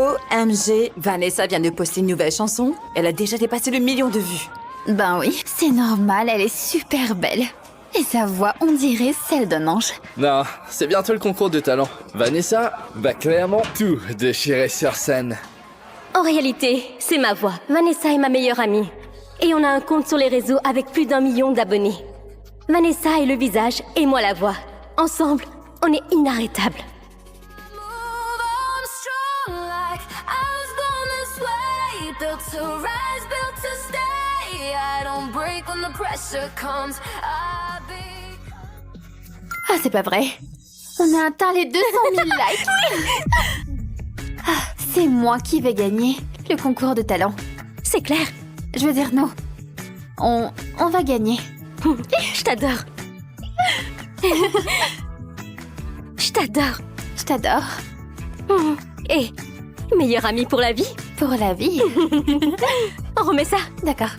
OMG, Vanessa vient de poster une nouvelle chanson. Elle a déjà dépassé le 1 000 000 de vues. Ben oui, c'est normal, elle est super belle. Et sa voix, on dirait celle d'un ange. Non, c'est bientôt le concours de talent. Vanessa va clairement tout déchirer sur scène. En réalité, c'est ma voix. Vanessa est ma meilleure amie. Et on a un compte sur les réseaux avec plus d'1 million d'abonnés. Vanessa est le visage et moi la voix. Ensemble, on est inarrêtables. Ah, c'est pas vrai. On a atteint les 200 000 likes. Ah, c'est moi qui vais gagner le concours de talent. C'est clair. Je veux dire, non. On va gagner. Je t'adore. Je t'adore. Je t'adore. Et meilleure amie pour la vie. Pour la vie. On remet ça. D'accord.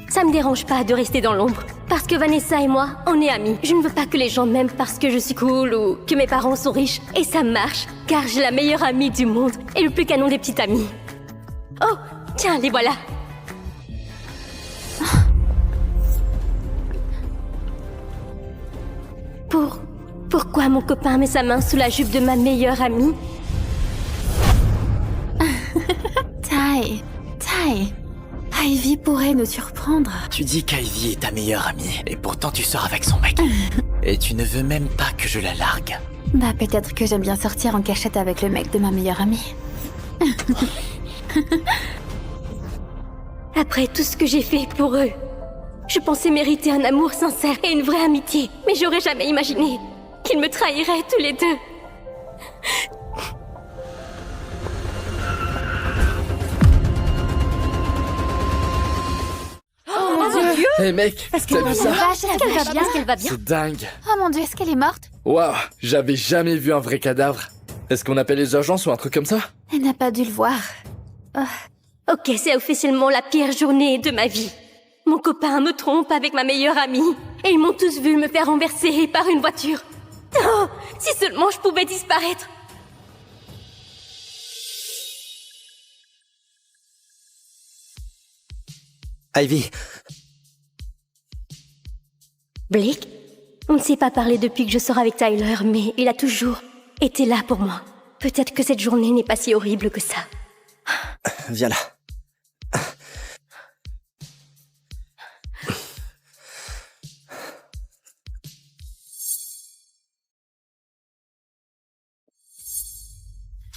Ça me dérange pas de rester dans l'ombre. Parce que Vanessa et moi, on est amis. Je ne veux pas que les gens m'aiment parce que je suis cool ou que mes parents sont riches. Et ça marche, car j'ai la meilleure amie du monde et le plus canon des petites amies. Oh, tiens, les voilà. Pourquoi mon copain met sa main sous la jupe de ma meilleure amie? Tai. Ivy pourrait nous surprendre. Tu dis qu'Ivy est ta meilleure amie, et pourtant tu sors avec son mec. Et tu ne veux même pas que je la largue. Bah peut-être que j'aime bien sortir en cachette avec le mec de ma meilleure amie. Après tout ce que j'ai fait pour eux, je pensais mériter un amour sincère et une vraie amitié. Mais j'aurais jamais imaginé qu'ils me trahiraient tous les deux. Oh mon Dieu! Hé mec, t'as vu ça? Est-ce qu'elle va bien? C'est dingue. Oh mon Dieu, est-ce qu'elle est morte? Waouh, j'avais jamais vu un vrai cadavre. Est-ce qu'on appelle les urgences ou un truc comme ça? Elle n'a pas dû le voir. Ok, c'est officiellement la pire journée de ma vie. Mon copain me trompe avec ma meilleure amie. Et ils m'ont tous vu me faire renverser par une voiture. Oh, si seulement je pouvais disparaître. Ivy, Blake, on ne s'est pas parlé depuis que je sors avec Tyler, mais il a toujours été là pour moi. Peut-être que cette journée n'est pas si horrible que ça. viens là.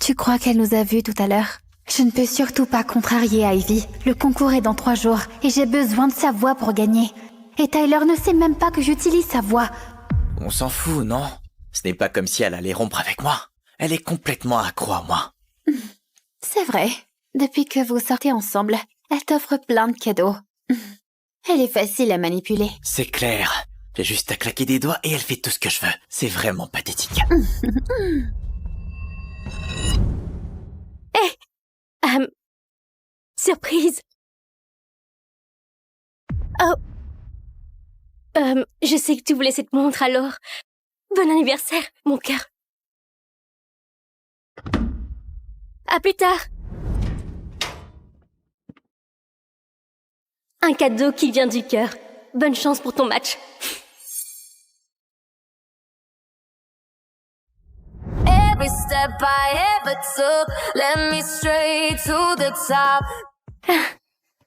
Tu crois qu'elle nous a vus tout à l'heure? Je ne peux surtout pas contrarier Ivy. Le concours est dans 3 jours et j'ai besoin de sa voix pour gagner. Et Tyler ne sait même pas que j'utilise sa voix. On s'en fout, non? Ce n'est pas comme si elle allait rompre avec moi. Elle est complètement accro à moi. C'est vrai. Depuis que vous sortez ensemble, elle t'offre plein de cadeaux. Elle est facile à manipuler. C'est clair. J'ai juste à claquer des doigts et elle fait tout ce que je veux. C'est vraiment pathétique. Surprise. Oh. Je sais que tu voulais cette montre, alors... Bon anniversaire, mon cœur. À plus tard. Un cadeau qui vient du cœur. Bonne chance pour ton match. Every step I ever took led me straight to the top.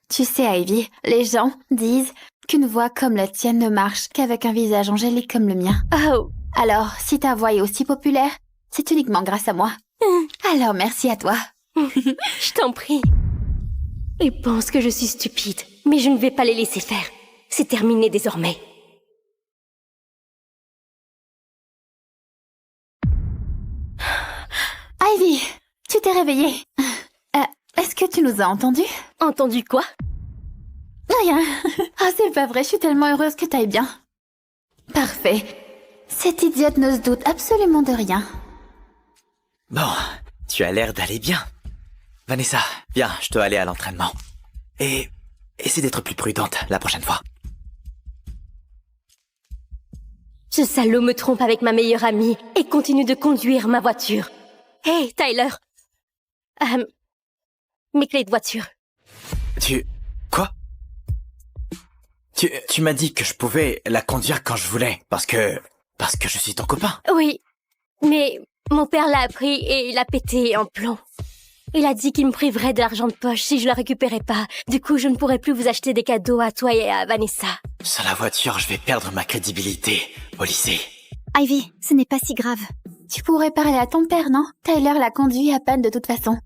Tu sais, Ivy, les gens disent qu'une voix comme la tienne ne marche qu'avec un visage angélique comme le mien. Oh. Alors, si ta voix est aussi populaire, c'est uniquement grâce à moi. Alors, merci à toi. Je t'en prie. Ils pensent que je suis stupide, mais je ne vais pas les laisser faire. C'est terminé désormais. Ivy, tu t'es réveillée. Est-ce que tu nous as entendus? Entendu quoi? Rien. Ah, c'est pas vrai, je suis tellement heureuse que t'ailles bien. Parfait. Cette idiote ne se doute absolument de rien. Bon, tu as l'air d'aller bien. Vanessa, viens, je dois aller à l'entraînement. Et essaie d'être plus prudente la prochaine fois. Ce salaud me trompe avec ma meilleure amie et continue de conduire ma voiture. Hey, Tyler. Mes clés de voiture. Quoi? Tu m'as dit que je pouvais la conduire quand je voulais, parce que je suis ton copain. Oui, mais mon père l'a appris et il a pété un plomb. Il a dit qu'il me priverait de l'argent de poche si je le récupérais pas. Du coup, je ne pourrais plus vous acheter des cadeaux à toi et à Vanessa. Sans la voiture, je vais perdre ma crédibilité au lycée. Ivy, ce n'est pas si grave. Tu pourrais parler à ton père, non? Tyler l'a conduit à peine de toute façon.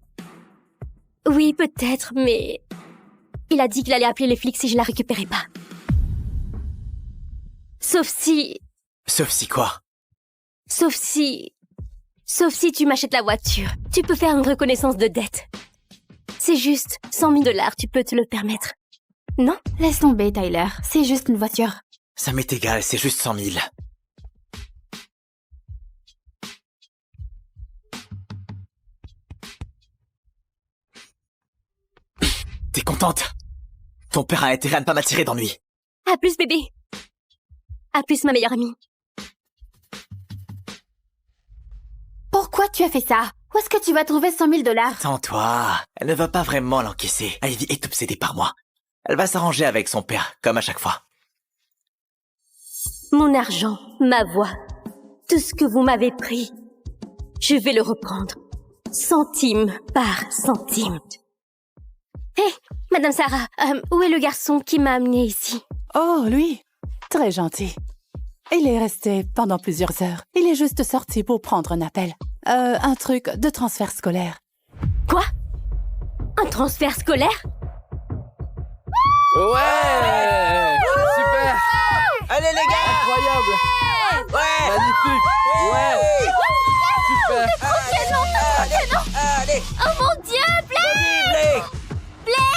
Oui, peut-être, mais... Il a dit qu'il allait appeler les flics si je la récupérais pas. Sauf si quoi? Sauf si tu m'achètes la voiture. Tu peux faire une reconnaissance de dette. C'est juste 100 000 $, tu peux te le permettre. Non? Laisse tomber, Tyler. C'est juste une voiture. Ça m'est égal, c'est juste 100 000. T'es contente? Ton père a intérêt à ne pas m'attirer d'ennui. À plus, bébé. À plus, ma meilleure amie. Pourquoi tu as fait ça? Où est-ce que tu vas trouver 100 000 $? Attends-toi, elle ne va pas vraiment l'encaisser. Ivy est obsédée par moi. Elle va s'arranger avec son père, comme à chaque fois. Mon argent, ma voix, tout ce que vous m'avez pris, je vais le reprendre. Centime par centime. Hé, Madame Sarah, où est le garçon qui m'a amené ici? Oh, lui, très gentil. Il est resté pendant plusieurs heures. Il est juste sorti pour prendre un appel. Un truc de transfert scolaire. Quoi? Un transfert scolaire? Ouais! Super! Allez les gars! Incroyable! Ouais! Magnifique! Ouais! Super! Allez! Oh mon Dieu, Blake! Blake!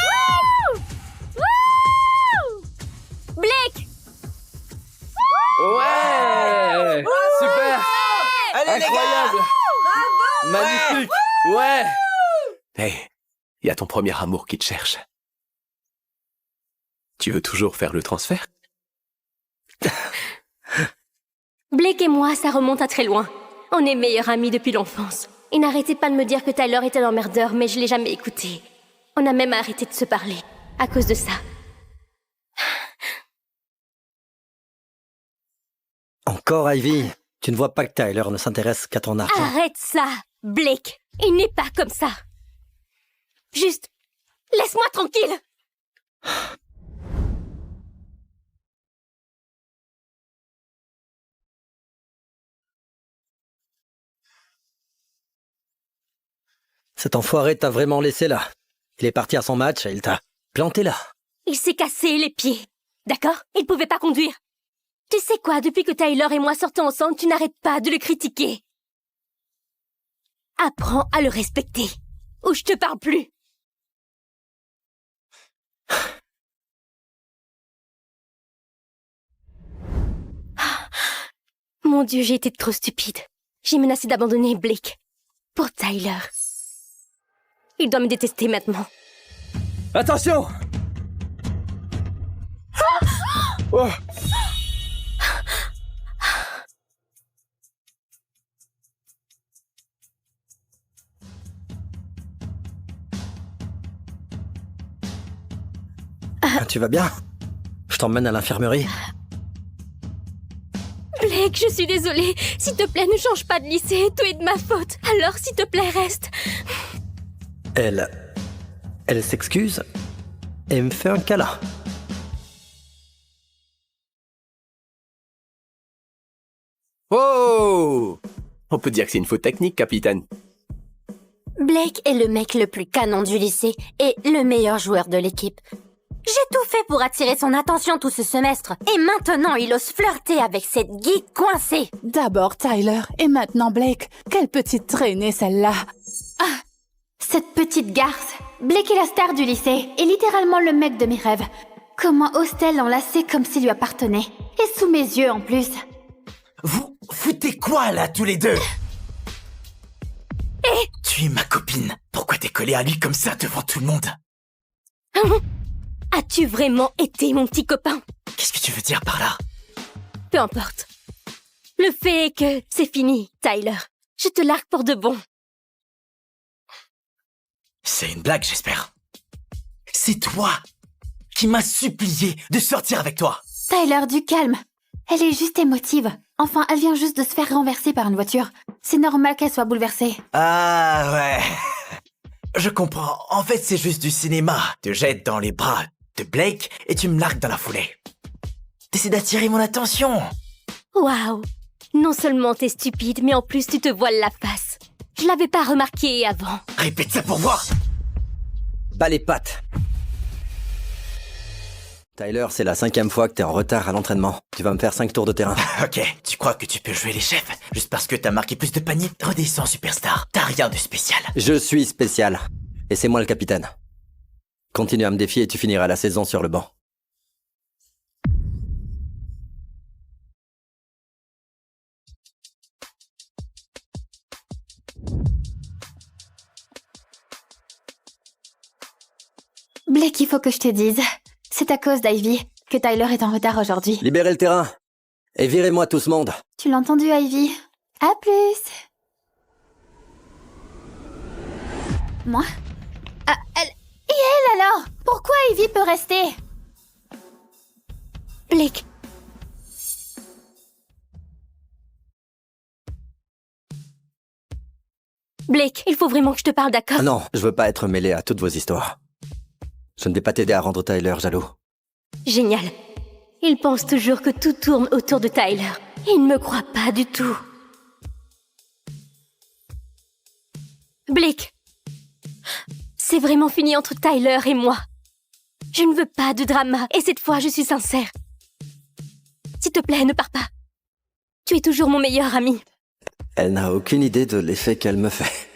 Blake! Ouais! Super! Allez les Incroyable! Magnifique! Ouais! Hey, il y a ton premier amour qui te cherche. Tu veux toujours faire le transfert? Blake et moi, ça remonte à très loin. On est meilleurs amis depuis l'enfance. Il n'arrêtait pas de me dire que Tyler était un emmerdeur, mais je l'ai jamais écouté. On a même arrêté de se parler, à cause de ça. Encore, Ivy? Tu ne vois pas que Tyler ne s'intéresse qu'à ton argent? Arrête ça, Blake! Il n'est pas comme ça. Juste, laisse-moi tranquille! Cet enfoiré t'a vraiment laissé là. Il est parti à son match et il t'a planté là. Il s'est cassé les pieds, d'accord? Il pouvait pas conduire. Tu sais quoi, depuis que Tyler et moi sortons ensemble, tu n'arrêtes pas de le critiquer. Apprends à le respecter, ou je te parle plus. Mon Dieu, j'ai été trop stupide. J'ai menacé d'abandonner Blake pour Tyler. Il doit me détester maintenant. Attention! Oh. Tu vas bien? Je t'emmène à l'infirmerie. Blake, je suis désolée. S'il te plaît, ne change pas de lycée. Tout est de ma faute. Alors, s'il te plaît, reste. Elle s'excuse et me fait un câlin. Oh! On peut dire que c'est une faute technique, capitaine. Blake est le mec le plus canon du lycée et le meilleur joueur de l'équipe. J'ai tout fait pour attirer son attention tout ce semestre. Et maintenant, il ose flirter avec cette geek coincée. D'abord Tyler et maintenant Blake. Quelle petite traînée celle-là. Cette petite garce. Blake est la star du lycée et littéralement le mec de mes rêves. Comment ose-t-elle l'enlacer comme s'il lui appartenait? Et sous mes yeux en plus. Vous foutez quoi là, tous les deux? Tu es ma copine. Pourquoi t'es collée à lui comme ça devant tout le monde? As-tu vraiment été mon petit copain? Qu'est-ce que tu veux dire par là? Peu importe. Le fait est que c'est fini, Tyler. Je te largue pour de bon. C'est une blague, j'espère. C'est toi qui m'as supplié de sortir avec toi. Tyler, du calme. Elle est juste émotive. Enfin, elle vient juste de se faire renverser par une voiture. C'est normal qu'elle soit bouleversée. Ah ouais. Je comprends. En fait, c'est juste du cinéma. Tu te jettes dans les bras de Blake et tu me largues dans la foulée. T'essaies d'attirer mon attention. Waouh! Non seulement t'es stupide, mais en plus tu te voiles la face. Je l'avais pas remarqué avant. Répète ça pour voir. Bas les pattes. Tyler, c'est la 5e fois que t'es en retard à l'entraînement. Tu vas me faire 5 tours de terrain. Ok, tu crois que tu peux jouer les chefs juste parce que t'as marqué plus de paniers? Redescends, superstar. T'as rien de spécial. Je suis spécial. Et c'est moi le capitaine. Continue à me défier et tu finiras la saison sur le banc. Blake, il faut que je te dise. C'est à cause d'Ivy que Tyler est en retard aujourd'hui. Libérez le terrain. Et virez-moi tout ce monde. Tu l'as entendu, Ivy? À plus. Moi? Ah, elle... Et elle alors? Pourquoi Ivy peut rester? Blake. Blake, il faut vraiment que je te parle, d'accord? Ah non, je veux pas être mêlé à toutes vos histoires. Je ne vais pas t'aider à rendre Tyler jaloux. Génial. Il pense toujours que tout tourne autour de Tyler. Il ne me croit pas du tout. Blake. C'est vraiment fini entre Tyler et moi. Je ne veux pas de drama, et cette fois, je suis sincère. S'il te plaît, ne pars pas. Tu es toujours mon meilleur ami. Elle n'a aucune idée de l'effet qu'elle me fait.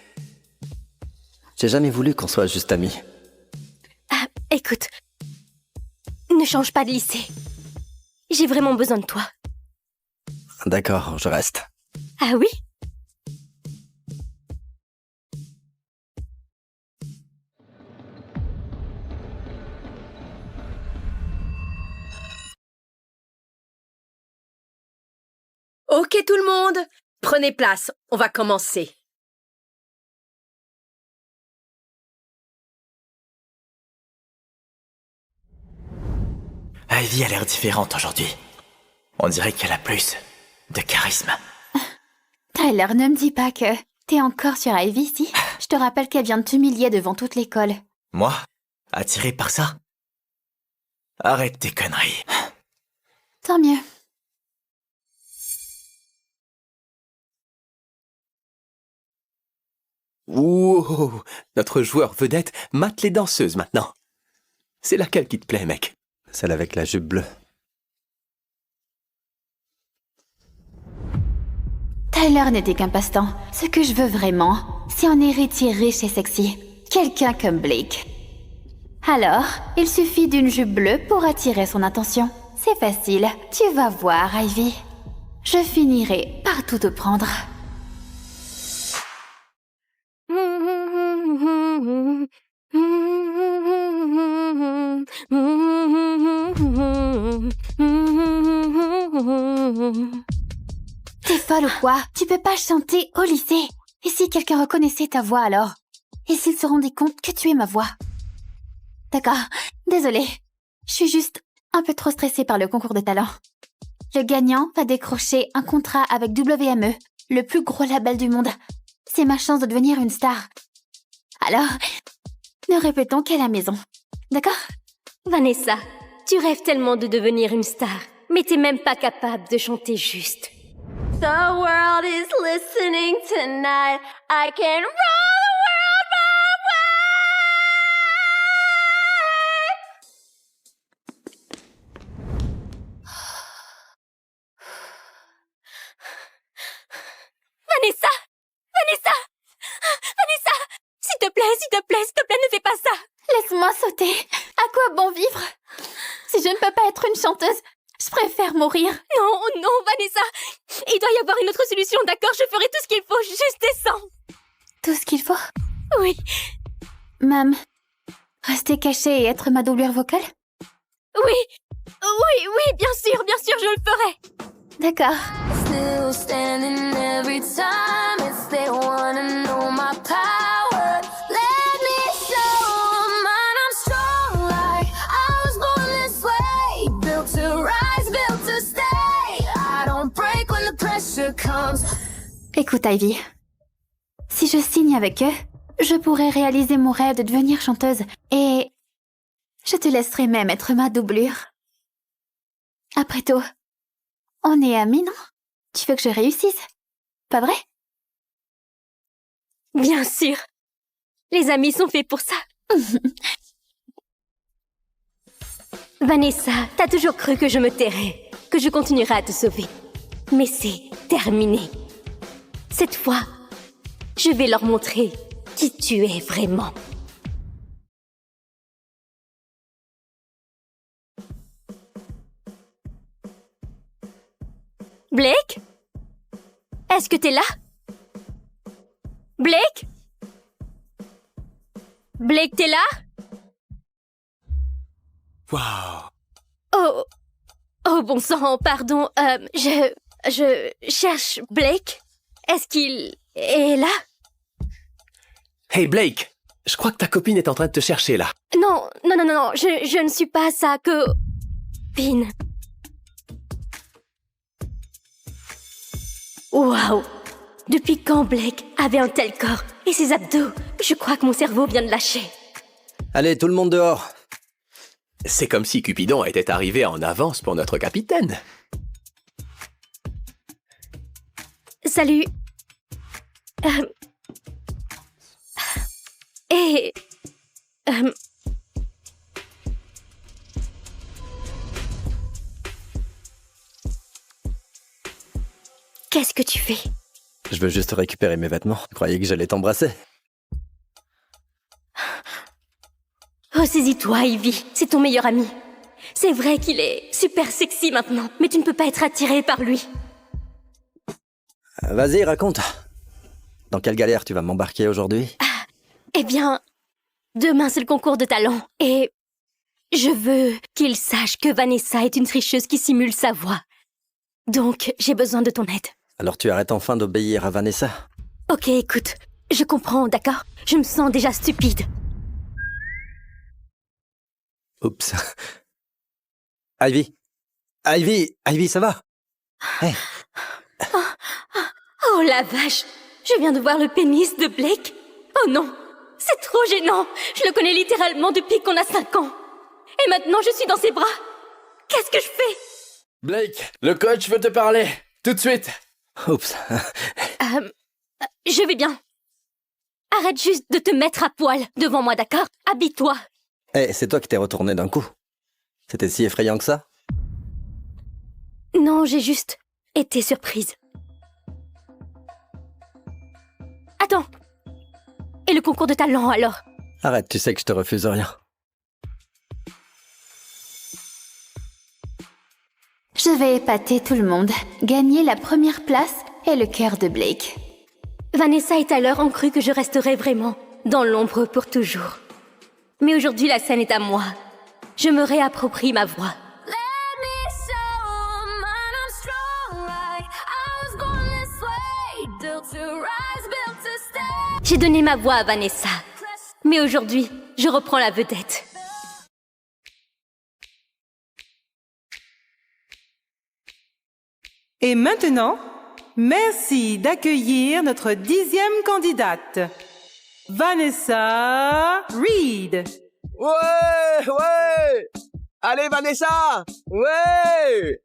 J'ai jamais voulu qu'on soit juste amis. Ah, écoute. Ne change pas de lycée. J'ai vraiment besoin de toi. D'accord, je reste. Ah oui? Ok tout le monde, prenez place, on va commencer. Ivy a l'air différente aujourd'hui. On dirait qu'elle a plus de charisme. Tyler, ne me dis pas que t'es encore sur Ivy, si? Je te rappelle qu'elle vient de t'humilier devant toute l'école. Moi? Attiré par ça? Arrête tes conneries. Tant mieux. Ouh, notre joueur vedette mate les danseuses maintenant. C'est laquelle qui te plaît, mec? Celle avec la jupe bleue. Tyler n'était qu'un passe-temps. Ce que je veux vraiment, c'est un héritier riche et sexy. Quelqu'un comme Blake. Alors, il suffit d'une jupe bleue pour attirer son attention. C'est facile, tu vas voir, Ivy. Je finirai par tout te prendre. T'es folle ou quoi? Tu peux pas chanter au lycée. Et si quelqu'un reconnaissait ta voix alors? Et s'ils se rendaient compte que tu es ma voix? D'accord, désolée. Je suis juste un peu trop stressée par le concours de talent. Le gagnant va décrocher un contrat avec WME, le plus gros label du monde. C'est ma chance de devenir une star. Alors, ne répétons qu'à la maison. D'accord? Vanessa, tu rêves tellement de devenir une star, mais t'es même pas capable de chanter juste. The world is listening tonight. I can roll the world my Vanessa! Vanessa! Vanessa! S'il te plaît, ne fais pas ça! Laisse-moi sauter. À quoi bon vivre? Si je ne peux pas être une chanteuse, je préfère mourir. Non, non, Vanessa! Il doit y avoir une autre solution, d'accord? Je ferai tout ce qu'il faut, juste descends! Tout ce qu'il faut? Oui. Même rester cachée et être ma doublure vocale? Oui! Oui, bien sûr, je le ferai! D'accord. Still standing every time. It's they wanna know my power. Let me Écoute, Ivy. Si je signe avec eux, je pourrais réaliser mon rêve de devenir chanteuse et je te laisserai même être ma doublure. Après tout, on est amis, non? Tu veux que je réussisse? Pas vrai? Bien sûr. Les amis sont faits pour ça. Vanessa, t'as toujours cru que je me tairais, que je continuerais à te sauver. Mais c'est terminé. Cette fois, je vais leur montrer qui tu es vraiment. Blake? Est-ce que t'es là? Blake? Blake, t'es là? Waouh! Oh, bon sang, pardon. Je cherche Blake. Est-ce qu'il est là? Hey Blake! Je crois que ta copine est en train de te chercher là. Non, je ne suis pas sa copine. Waouh! Depuis quand Blake avait un tel corps et ses abdos? Je crois que mon cerveau vient de lâcher. Allez, tout le monde dehors. C'est comme si Cupidon était arrivé en avance pour notre capitaine. Salut. Qu'est-ce que tu fais? Je veux juste récupérer mes vêtements. Je croyais que j'allais t'embrasser. Ressaisis-toi, Ivy. C'est ton meilleur ami. C'est vrai qu'il est super sexy maintenant, mais tu ne peux pas être attirée par lui. Vas-y, raconte. Dans quelle galère tu vas m'embarquer aujourd'hui? Eh bien, demain c'est le concours de talent, et je veux qu'il sache que Vanessa est une tricheuse qui simule sa voix. Donc, j'ai besoin de ton aide. Alors tu arrêtes enfin d'obéir à Vanessa? Ok, écoute, je comprends, d'accord? Je me sens déjà stupide. Oups. Ivy, ça va? Hey. Oh la vache! Je viens de voir le pénis de Blake. Oh non! C'est trop gênant! Je le connais littéralement depuis qu'on a 5 ans. Et maintenant je suis dans ses bras. Qu'est-ce que je fais? Blake, le coach veut te parler. Tout de suite. Oups. Je vais bien. Arrête juste de te mettre à poil devant moi, d'accord? Habille-toi. C'est toi qui t'es retourné d'un coup. C'était si effrayant que ça? Non, j'ai juste été surprise. Attends. Et le concours de talent, alors? Arrête, tu sais que je te refuse rien. Je vais épater tout le monde, gagner la première place et le cœur de Blake. Vanessa et Tyler ont cru que je resterais vraiment dans l'ombre pour toujours. Mais aujourd'hui, la scène est à moi. Je me réapproprie ma voix. J'ai donné ma voix à Vanessa. Mais aujourd'hui, je reprends la vedette. Et maintenant, merci d'accueillir notre 10e candidate, Vanessa Reed. Ouais! Allez Vanessa! Ouais!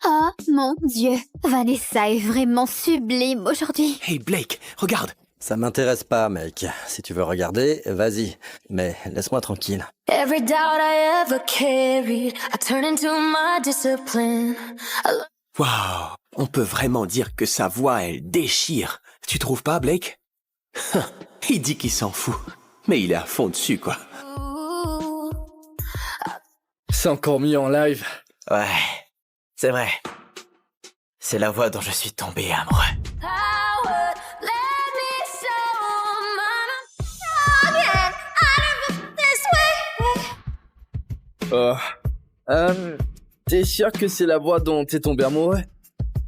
Oh mon Dieu, Vanessa est vraiment sublime aujourd'hui. Hey Blake, regarde! Ça m'intéresse pas, mec. Si tu veux regarder, vas-y. Mais laisse-moi tranquille. Every doubt I ever carried, I turn into my discipline. Waouh! On peut vraiment dire que sa voix, elle déchire. Tu trouves pas, Blake? Il dit qu'il s'en fout. Mais il est à fond dessus, quoi. C'est encore mieux en live. Ouais, c'est vrai. C'est la voix dont je suis tombé amoureux. T'es sûr que c'est la voix dont t'es tombé amoureux?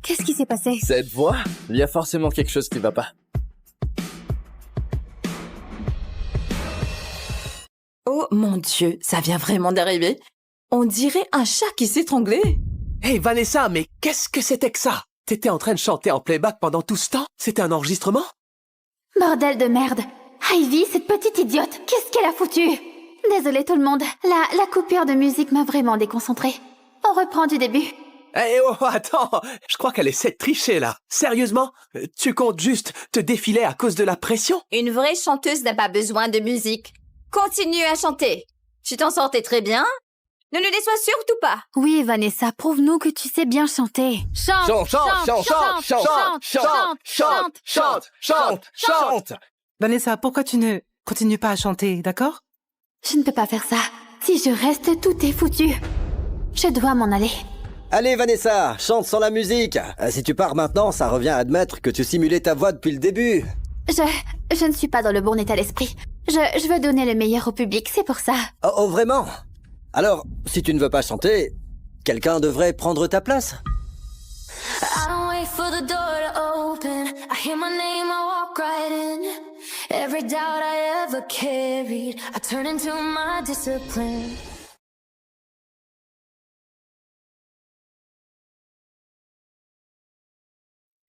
Qu'est-ce qui s'est passé? Cette voix? Il y a forcément quelque chose qui va pas. Oh mon Dieu, ça vient vraiment d'arriver. On dirait un chat qui s'étranglait. Hey Vanessa, mais qu'est-ce que c'était que ça? T'étais en train de chanter en playback pendant tout ce temps? C'était un enregistrement? Bordel de merde. Ivy, cette petite idiote, qu'est-ce qu'elle a foutu? Désolée tout le monde, la coupure de musique m'a vraiment déconcentrée. On reprend du début. Eh oh, attends, je crois qu'elle essaie de tricher là. Sérieusement? Tu comptes juste te défiler à cause de la pression? Une vraie chanteuse n'a pas besoin de musique. Continue à chanter. Tu t'en sortais très bien. Ne le déçois surtout pas. Oui, Vanessa, prouve-nous que tu sais bien chanter. Chante, chante. Vanessa, pourquoi tu ne continues pas à chanter, d'accord? Je ne peux pas faire ça. Si je reste, tout est foutu. Je dois m'en aller. Allez Vanessa, chante sans la musique. Si tu pars maintenant, ça revient à admettre que tu simulais ta voix depuis le début. Je ne suis pas dans le bon état d'esprit. Je veux donner le meilleur au public, c'est pour ça. Oh, vraiment? Alors, si tu ne veux pas chanter, quelqu'un devrait prendre ta place. I don't wait for the door to open. I hear my name, I walk right in. Every doubt I ever carried, I turn into my discipline.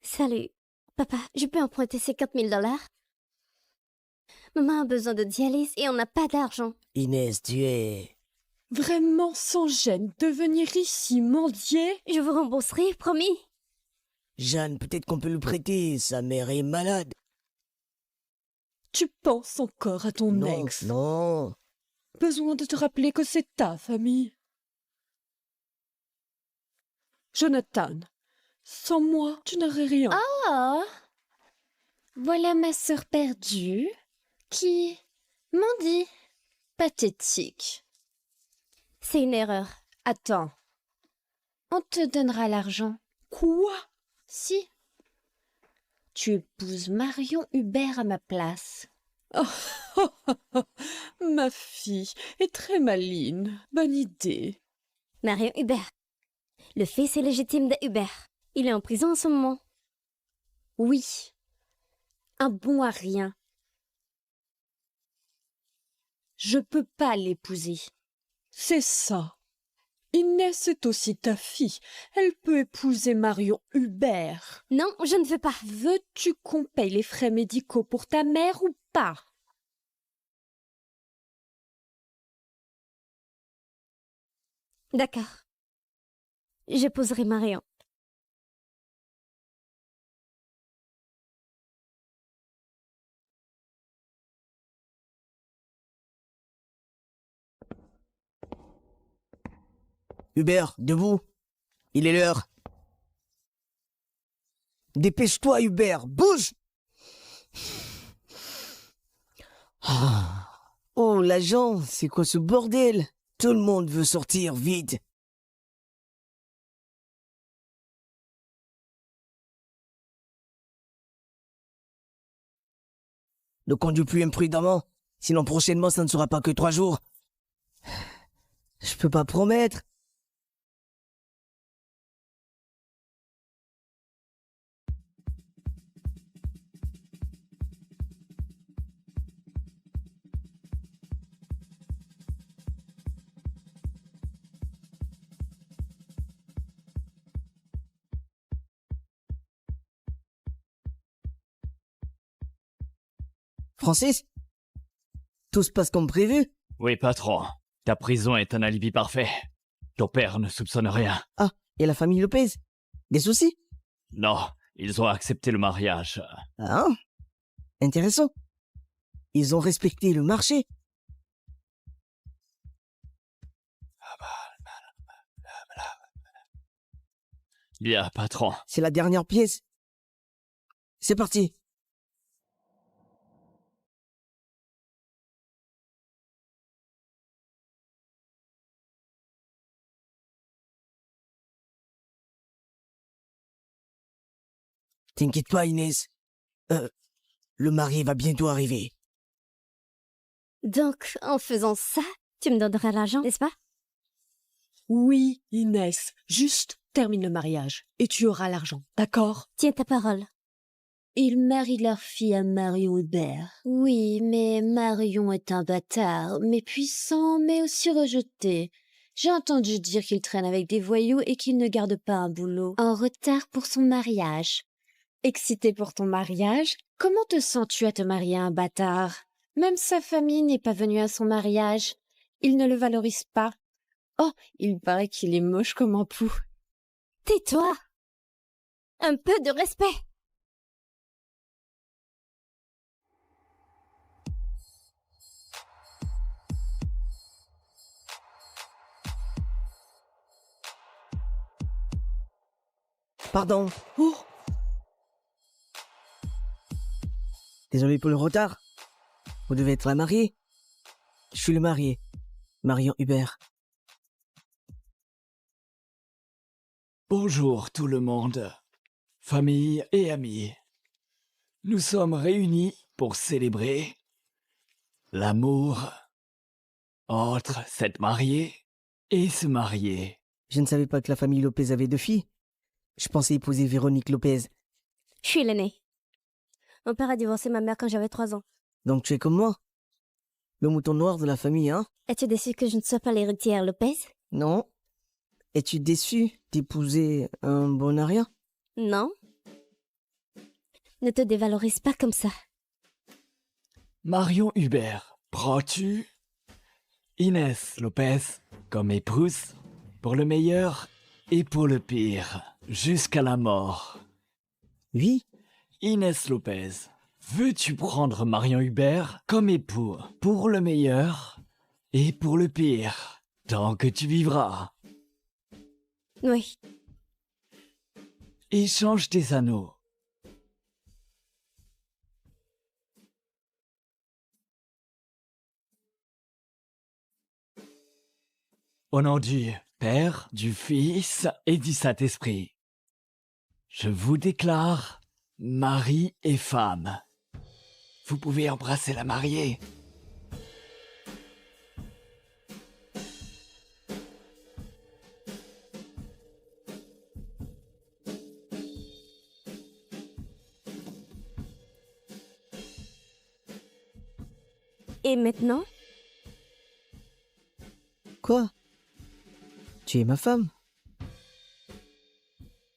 Salut. Papa, je peux emprunter ces $4000? Maman a besoin de dialyse et on n'a pas d'argent. Inès, tu es... Vraiment sans gêne de venir ici mendier? Je vous rembourserai, promis. Jeanne, peut-être qu'on peut le prêter, sa mère est malade. Tu penses encore à ton Non, ex? non. Besoin de te rappeler que c'est ta famille. Jonathan, sans moi, tu n'aurais rien. Ah! Voilà ma sœur perdue qui mendie. Pathétique. C'est une erreur. Attends. On te donnera l'argent. Quoi? Si. Tu épouses Marion Hubert à ma place. Ma fille est très maligne. Bonne idée. Marion Hubert. Le fils illégitime de Hubert. Il est en prison en ce moment. Oui. Un bon à rien. Je peux pas l'épouser. C'est ça. Inès est aussi ta fille. Elle peut épouser Marion Hubert. Non, je ne veux pas. Veux-tu qu'on paye les frais médicaux pour ta mère ou pas? D'accord. J'épouserai Marion. Hubert, debout. Il est l'heure. Dépêche-toi, Hubert, bouge! Oh, l'agent, c'est quoi ce bordel? Tout le monde veut sortir, vite. Ne conduis plus imprudemment, sinon prochainement ça ne sera pas que 3 jours. Je peux pas promettre. Francis? Tout se passe comme prévu? Oui, patron. Ta prison est un alibi parfait. Ton père ne soupçonne rien. Ah, et la famille Lopez? Des soucis? Non, ils ont accepté le mariage. Ah, intéressant. Ils ont respecté le marché. Bien, patron. C'est la dernière pièce. C'est parti. T'inquiète pas, Inès. Le mari va bientôt arriver. Donc, en faisant ça, tu me donneras l'argent, n'est-ce pas? Oui, Inès. Juste termine le mariage et tu auras l'argent, d'accord? Tiens ta parole. Ils marient leur fille à Marion Hubert. Oui, mais Marion est un bâtard, mais puissant, mais aussi rejeté. J'ai entendu dire qu'il traîne avec des voyous et qu'il ne garde pas un boulot. En retard pour son mariage. Excité pour ton mariage? Comment te sens-tu à te marier à un bâtard? Même sa famille n'est pas venue à son mariage. Il ne le valorise pas. Oh, il paraît qu'il est moche comme un pou. Tais-toi! Un peu de respect! Pardon. Oh. Désolé pour le retard. Vous devez être la mariée. Je suis le marié. Marion Hubert. Bonjour tout le monde, famille et amis. Nous sommes réunis pour célébrer l'amour entre cette mariée et ce marié. Je ne savais pas que la famille Lopez avait 2 filles. Je pensais épouser Véronique Lopez. Je suis l'aînée. Mon père a divorcé ma mère quand j'avais 3 ans. Donc tu es comme moi. Le mouton noir de la famille, hein? Es-tu déçu que je ne sois pas l'héritière Lopez? Non. Es-tu déçu d'épouser un bon aria? Non. Ne te dévalorise pas comme ça. Marion Hubert, prends-tu Inès Lopez comme épouse pour le meilleur et pour le pire, jusqu'à la mort? Oui. Inès Lopez, veux-tu prendre Marion Hubert comme époux pour le meilleur et pour le pire, tant que tu vivras? Oui. Échange tes anneaux. Au nom du Père, du Fils et du Saint-Esprit, je vous déclare mari et femme. Vous pouvez embrasser la mariée. Et maintenant? Quoi? Tu es ma femme?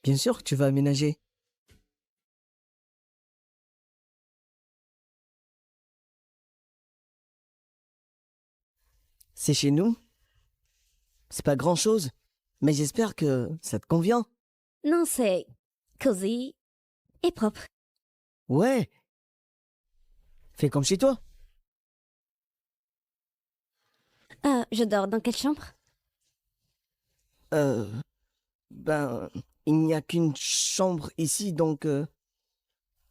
Bien sûr que tu vas aménager. C'est chez nous. C'est pas grand-chose, mais j'espère que ça te convient. Non, c'est cosy et propre. Ouais. Fais comme chez toi. Je dors dans quelle chambre? Ben, il n'y a qu'une chambre ici, donc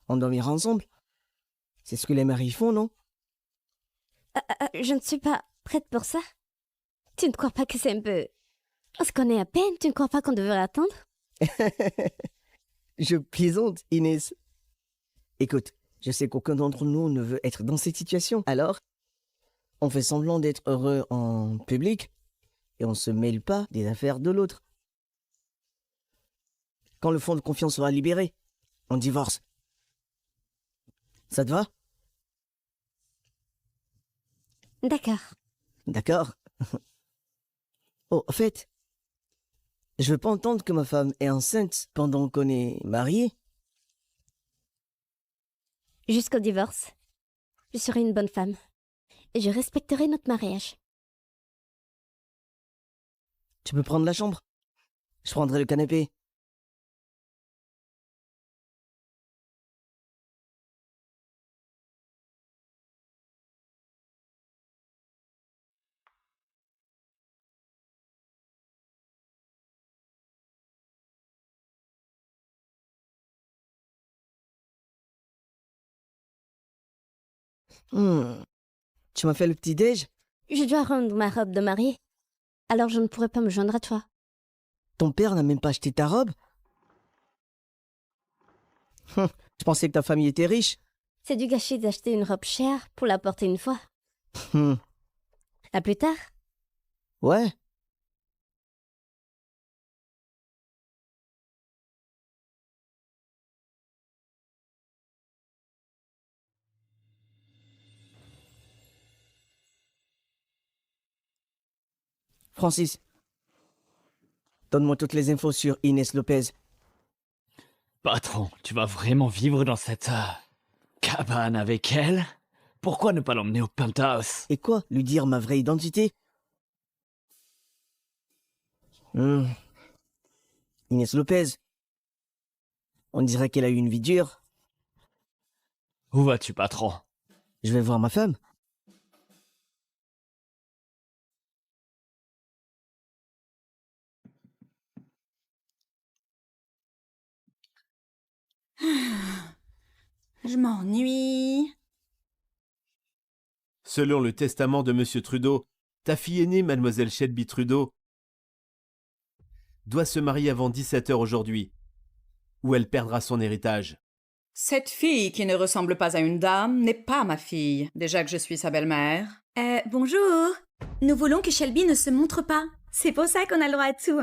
on dormira ensemble. C'est ce que les maris font, non? Je ne suis pas prête pour ça. Tu ne crois pas que c'est un peu... On se connaît à peine, tu ne crois pas qu'on devrait attendre? Je plaisante, Inès. Écoute, je sais qu'aucun d'entre nous ne veut être dans cette situation. Alors, on fait semblant d'être heureux en public et on se mêle pas des affaires de l'autre. Quand le fonds de confiance sera libéré, on divorce. Ça te va? D'accord. D'accord. Oh, en fait, je veux pas entendre que ma femme est enceinte pendant qu'on est mariés. Jusqu'au divorce, je serai une bonne femme. Et je respecterai notre mariage. Tu peux prendre la chambre? Je prendrai le canapé. Tu m'as fait le petit-déj? Je dois rendre ma robe de mariée. Alors je ne pourrai pas me joindre à toi. Ton père n'a même pas acheté ta robe? Je pensais que ta famille était riche. C'est du gâchis d'acheter une robe chère pour la porter une fois. À plus tard. Ouais. Francis, Donne-moi toutes les infos sur Inès Lopez. Patron, tu vas vraiment vivre dans cette cabane avec elle? Pourquoi ne pas l'emmener au penthouse? Et quoi? Lui dire ma vraie identité? Inès Lopez. On dirait qu'elle a eu une vie dure. Où vas-tu, patron? Je vais voir ma femme. Je m'ennuie. Selon le testament de Monsieur Trudeau, ta fille aînée, Mademoiselle Shelby Trudeau, doit se marier avant 17 h aujourd'hui, ou elle perdra son héritage. Cette fille qui ne ressemble pas à une dame n'est pas ma fille, déjà que je suis sa belle-mère. Bonjour. Nous voulons que Shelby ne se montre pas. C'est pour ça qu'on a le droit à tout.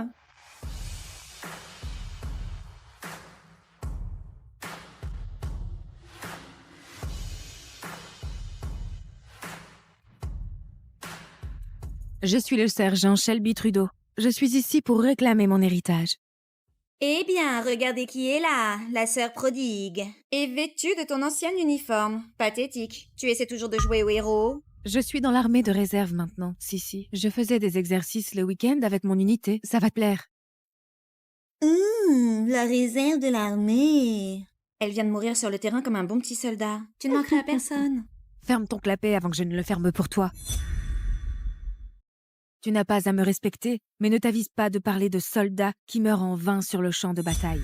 Je suis le sergent Shelby Trudeau. Je suis ici pour réclamer mon héritage. Eh bien, regardez qui est là, la sœur prodigue. Et vêtue de ton ancien uniforme. Pathétique. Tu essaies toujours de jouer au héros. Je suis dans l'armée de réserve maintenant, Sissi. Je faisais des exercices le week-end avec mon unité. Ça va te plaire. La réserve de l'armée. Elle vient de mourir sur le terrain comme un bon petit soldat. Tu ne manqueras à personne. Ferme ton clapet avant que je ne le ferme pour toi. Tu n'as pas à me respecter, mais ne t'avise pas de parler de soldats qui meurent en vain sur le champ de bataille.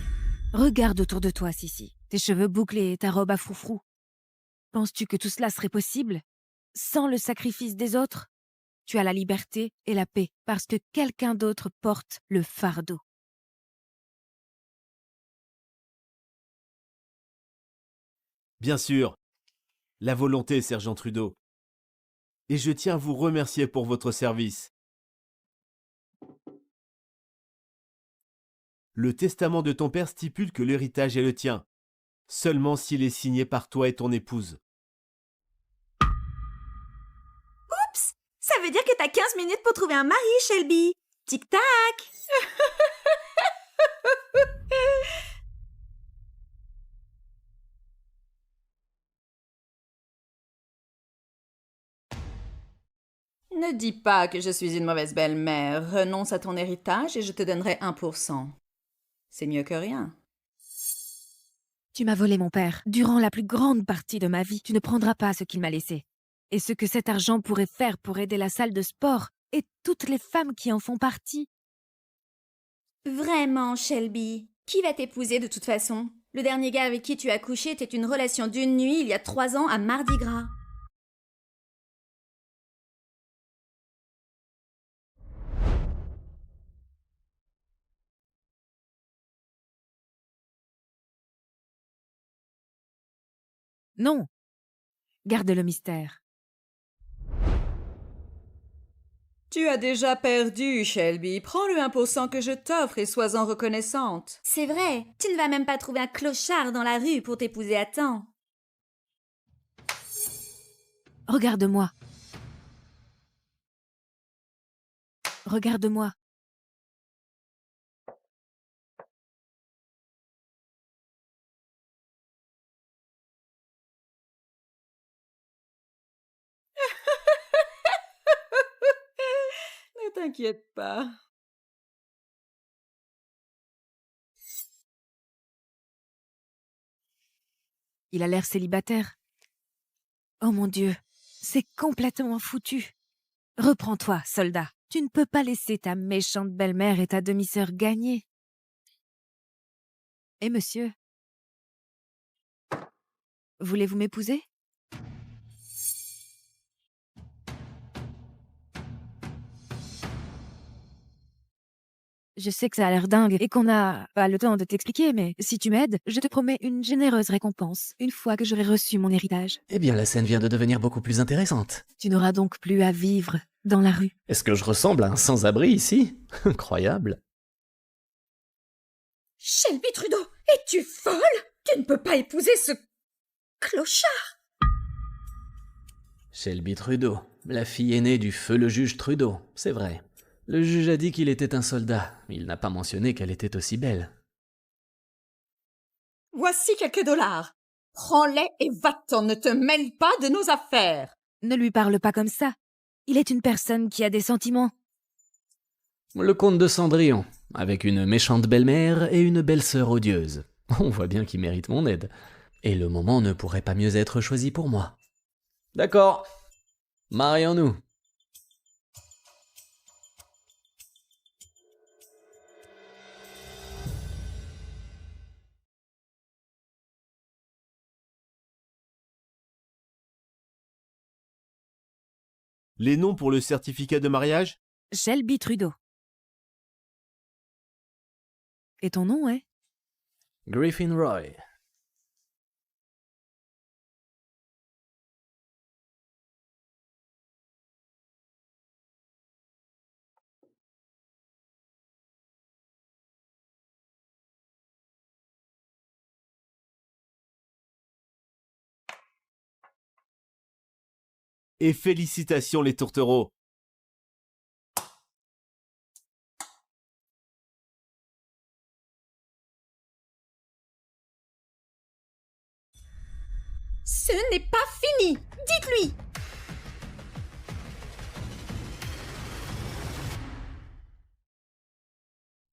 Regarde autour de toi, Sissi. Tes cheveux bouclés et ta robe à froufrou. Penses-tu que tout cela serait possible sans le sacrifice des autres? Tu as la liberté et la paix parce que quelqu'un d'autre porte le fardeau. Bien sûr, la volonté, sergent Trudeau. Et je tiens à vous remercier pour votre service. Le testament de ton père stipule que l'héritage est le tien, seulement s'il est signé par toi et ton épouse. Oups! Ça veut dire que t'as 15 minutes pour trouver un mari, Shelby. Tic-tac! Ne dis pas que je suis une mauvaise belle-mère. Renonce à ton héritage et je te donnerai 1%. C'est mieux que rien. Tu m'as volé mon père. Durant la plus grande partie de ma vie, tu ne prendras pas ce qu'il m'a laissé. Et ce que cet argent pourrait faire pour aider la salle de sport et toutes les femmes qui en font partie. Vraiment, Shelby. Qui va t'épouser de toute façon? Le dernier gars avec qui tu as couché était une relation d'une nuit il y a 3 ans à Mardi Gras. Non. Garde le mystère. Tu as déjà perdu, Shelby. Prends le 1% que je t'offre et sois-en reconnaissante. C'est vrai, tu ne vas même pas trouver un clochard dans la rue pour t'épouser à temps. Regarde-moi. Regarde-moi. Ne t'inquiète pas. Il a l'air célibataire. Oh mon Dieu, c'est complètement foutu. Reprends-toi, soldat. Tu ne peux pas laisser ta méchante belle-mère et ta demi-sœur gagner. Et monsieur? Voulez-vous m'épouser? Je sais que ça a l'air dingue et qu'on n'a pas le temps de t'expliquer, mais si tu m'aides, je te promets une généreuse récompense, une fois que j'aurai reçu mon héritage. Eh bien, la scène vient de devenir beaucoup plus intéressante. Tu n'auras donc plus à vivre dans la rue. Est-ce que je ressemble à un sans-abri ici? Incroyable. Shelby Trudeau, es-tu folle? Tu ne peux pas épouser ce clochard. Shelby Trudeau, la fille aînée du feu le juge Trudeau, c'est vrai. Le juge a dit qu'il était un soldat. Il n'a pas mentionné qu'elle était aussi belle. Voici quelques dollars. Prends-les et va-t'en, ne te mêle pas de nos affaires. Ne lui parle pas comme ça. Il est une personne qui a des sentiments. Le comte de Cendrillon, avec une méchante belle-mère et une belle-sœur odieuse. On voit bien qu'il mérite mon aide. Et le moment ne pourrait pas mieux être choisi pour moi. D'accord. Marions-nous. Les noms pour le certificat de mariage? Shelby Trudeau. Et ton nom est? Griffin Roy. Et félicitations les tourtereaux. Ce n'est pas fini. Dites-lui.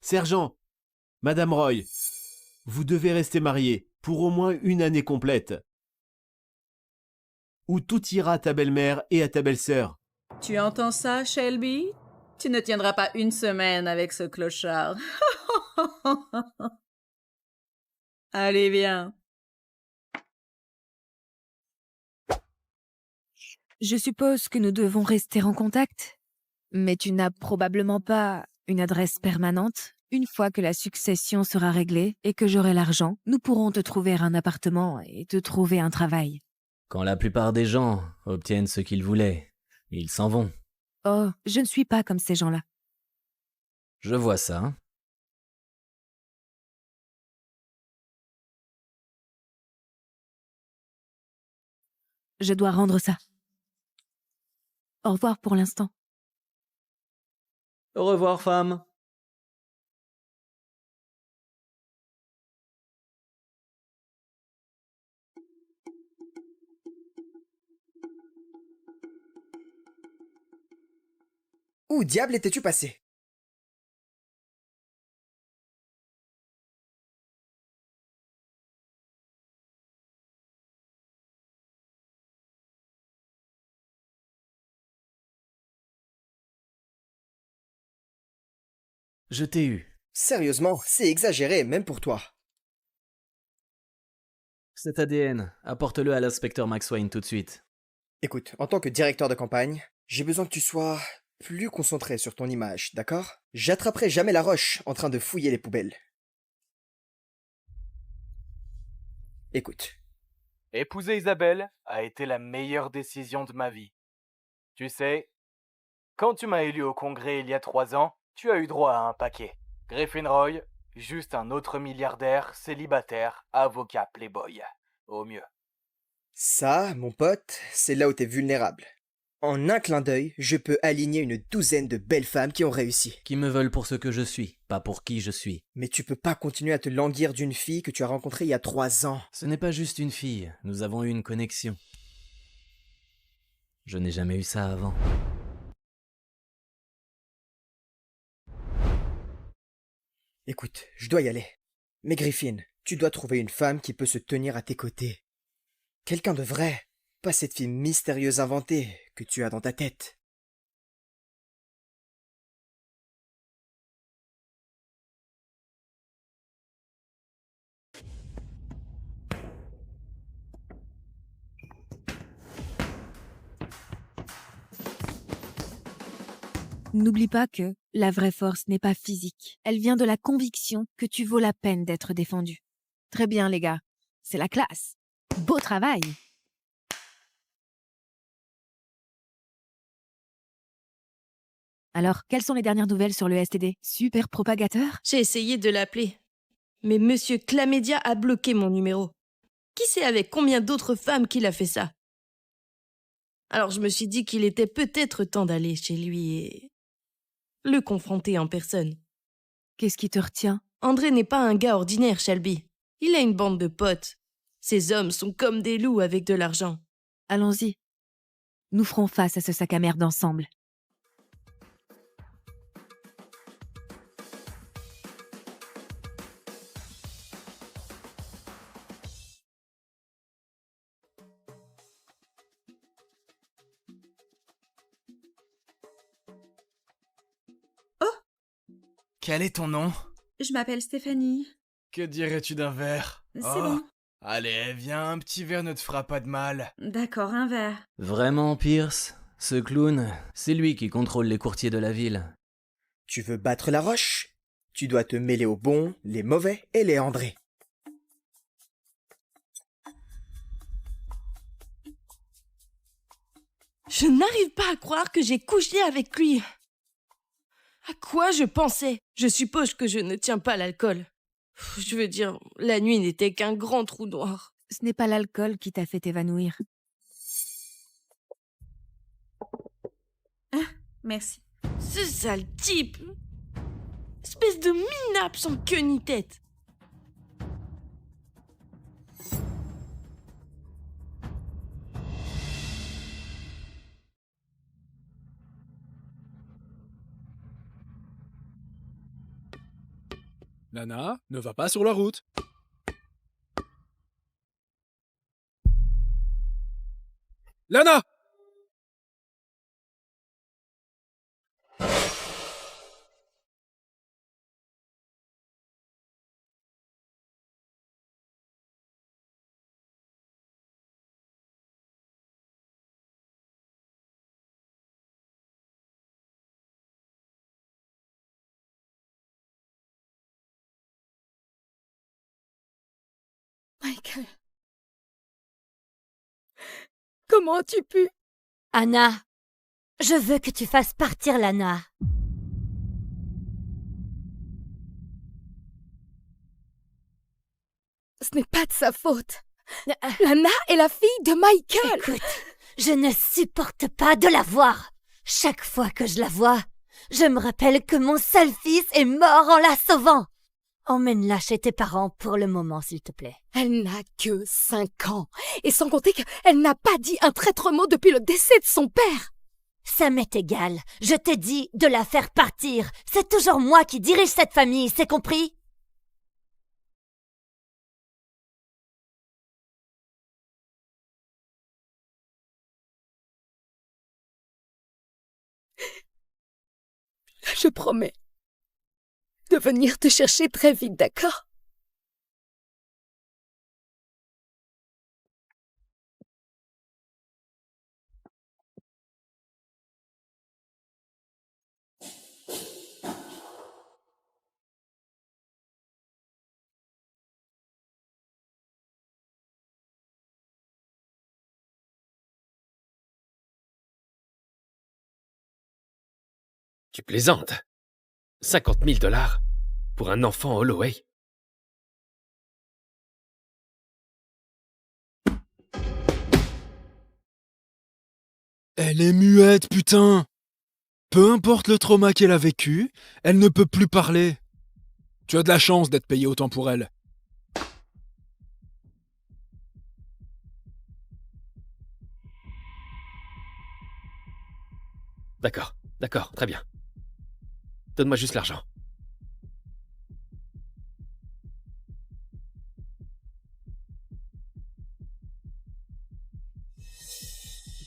Sergent, Madame Roy, vous devez rester mariés pour au moins une année complète. Ou tout ira à ta belle-mère et à ta belle-sœur. Tu entends ça, Shelby? Tu ne tiendras pas une semaine avec ce clochard. Allez, viens. Je suppose que nous devons rester en contact, mais tu n'as probablement pas une adresse permanente. Une fois que la succession sera réglée et que j'aurai l'argent, nous pourrons te trouver un appartement et te trouver un travail. Quand la plupart des gens obtiennent ce qu'ils voulaient, ils s'en vont. Oh, je ne suis pas comme ces gens-là. Je vois ça. Je dois rendre ça. Au revoir pour l'instant. Au revoir, femme. Où diable étais-tu passé? Je t'ai eu. Sérieusement, c'est exagéré, même pour toi. Cet ADN, apporte-le à l'inspecteur McSwain tout de suite. Écoute, en tant que directeur de campagne, j'ai besoin que tu sois plus concentré sur ton image, d'accord? J'attraperai jamais la roche en train de fouiller les poubelles. Écoute. Épouser Isabelle a été la meilleure décision de ma vie. Tu sais, quand tu m'as élu au Congrès il y a 3 ans, tu as eu droit à un paquet. Griffin Roy, juste un autre milliardaire, célibataire, avocat playboy. Au mieux. Ça, mon pote, c'est là où t'es vulnérable. En un clin d'œil, je peux aligner une douzaine de belles femmes qui ont réussi. Qui me veulent pour ce que je suis, pas pour qui je suis. Mais tu peux pas continuer à te languir d'une fille que tu as rencontrée il y a 3 ans. Ce n'est pas juste une fille, nous avons eu une connexion. Je n'ai jamais eu ça avant. Écoute, je dois y aller. Mais Griffin, tu dois trouver une femme qui peut se tenir à tes côtés. Quelqu'un de vrai, pas cette fille mystérieuse inventée que tu as dans ta tête. N'oublie pas que la vraie force n'est pas physique. Elle vient de la conviction que tu vaux la peine d'être défendu. Très bien, les gars. C'est la classe. Beau travail! Alors, quelles sont les dernières nouvelles sur le STD? Super propagateur? J'ai essayé de l'appeler. Mais Monsieur Clamédia a bloqué mon numéro. Qui sait avec combien d'autres femmes qu'il a fait ça? Alors je me suis dit qu'il était peut-être temps d'aller chez lui et... le confronter en personne. Qu'est-ce qui te retient? André n'est pas un gars ordinaire, Shelby. Il a une bande de potes. Ces hommes sont comme des loups avec de l'argent. Allons-y. Nous ferons face à ce sac à merde ensemble. Quel est ton nom? Je m'appelle Stéphanie. Que dirais-tu d'un verre? C'est bon. Allez, viens, un petit verre ne te fera pas de mal. D'accord, un verre. Vraiment, Pierce? Ce clown, c'est lui qui contrôle les courtiers de la ville. Tu veux battre la roche? Tu dois te mêler aux bons, les mauvais et les André. Je n'arrive pas à croire que j'ai couché avec lui. À quoi je pensais? Je suppose que je ne tiens pas l'alcool. Je veux dire, la nuit n'était qu'un grand trou noir. Ce n'est pas l'alcool qui t'a fait évanouir. Ah, merci. Ce sale type! Espèce de minable sans queue ni tête. Lana, ne va pas sur la route. Lana! Michael. Comment as-tu pu? Anna, je veux que tu fasses partir Lana. Ce n'est pas de sa faute. Lana est la fille de Michael. Écoute, je ne supporte pas de la voir. Chaque fois que je la vois, je me rappelle que mon seul fils est mort en la sauvant. Emmène-la chez tes parents pour le moment, s'il te plaît. Elle n'a que 5 ans. Et sans compter qu'elle n'a pas dit un traître mot depuis le décès de son père. Ça m'est égal. Je t'ai dit de la faire partir. C'est toujours moi qui dirige cette famille, c'est compris? Je promets de venir te chercher très vite, d'accord? Tu plaisantes? 50 000 $ pour un enfant Holloway? Elle est muette, putain! Peu importe le trauma qu'elle a vécu, elle ne peut plus parler. Tu as de la chance d'être payé autant pour elle. D'accord, très bien. Donne-moi juste l'argent.